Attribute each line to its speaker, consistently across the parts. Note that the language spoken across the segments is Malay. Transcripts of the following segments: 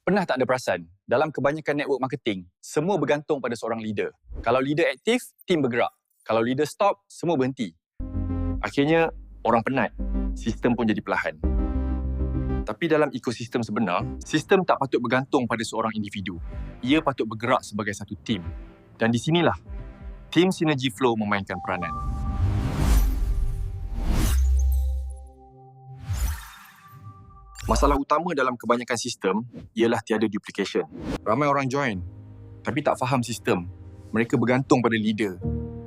Speaker 1: Pernah tak ada perasan, dalam kebanyakan network marketing, semua bergantung pada seorang leader. Kalau leader aktif, tim bergerak. Kalau leader stop, semua berhenti. Akhirnya, orang penat. Sistem pun jadi perlahan. Tapi dalam ekosistem sebenar, sistem tak patut bergantung pada seorang individu. Ia patut bergerak sebagai satu tim. Dan di sinilah, tim Synergy Flow memainkan peranan. Masalah utama dalam kebanyakan sistem ialah tiada duplication. Ramai orang join, tapi tak faham sistem. Mereka bergantung pada leader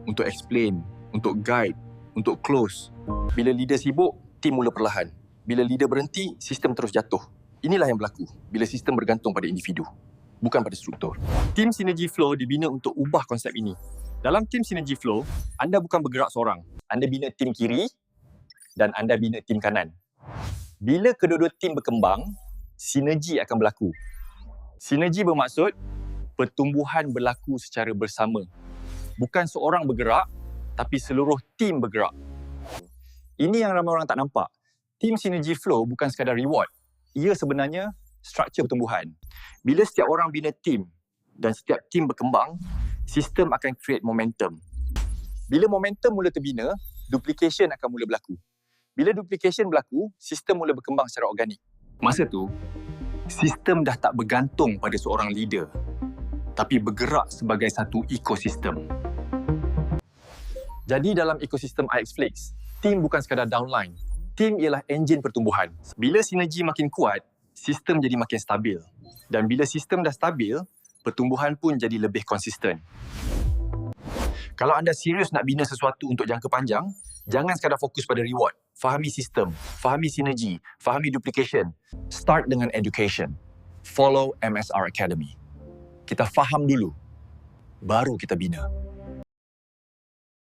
Speaker 1: untuk explain, untuk guide, untuk close. Bila leader sibuk, tim mula perlahan. Bila leader berhenti, sistem terus jatuh. Inilah yang berlaku bila sistem bergantung pada individu, bukan pada struktur. Tim Synergy Flow dibina untuk ubah konsep ini. Dalam tim Synergy Flow, anda bukan bergerak seorang. Anda bina tim kiri dan anda bina tim kanan. Bila kedua-dua tim berkembang, sinergi akan berlaku. Sinergi bermaksud pertumbuhan berlaku secara bersama. Bukan seorang bergerak, tapi seluruh tim bergerak. Ini yang ramai orang tak nampak. Tim Synergy Flow bukan sekadar reward. Ia sebenarnya struktur pertumbuhan. Bila setiap orang bina tim dan setiap tim berkembang, sistem akan create momentum. Bila momentum mula terbina, duplication akan mula berlaku. Bila duplication berlaku, sistem mula berkembang secara organik. Masa tu, sistem dah tak bergantung pada seorang leader, tapi bergerak sebagai satu ekosistem. Jadi dalam ekosistem iXFlix, tim bukan sekadar downline. Tim ialah enjin pertumbuhan. Bila sinergi makin kuat, sistem jadi makin stabil. Dan bila sistem dah stabil, pertumbuhan pun jadi lebih konsisten. Kalau anda serius nak bina sesuatu untuk jangka panjang, jangan sekadar fokus pada reward. Fahami sistem, fahami sinergi, fahami duplication. Start dengan education. Follow MSR Academy. Kita faham dulu, baru kita bina.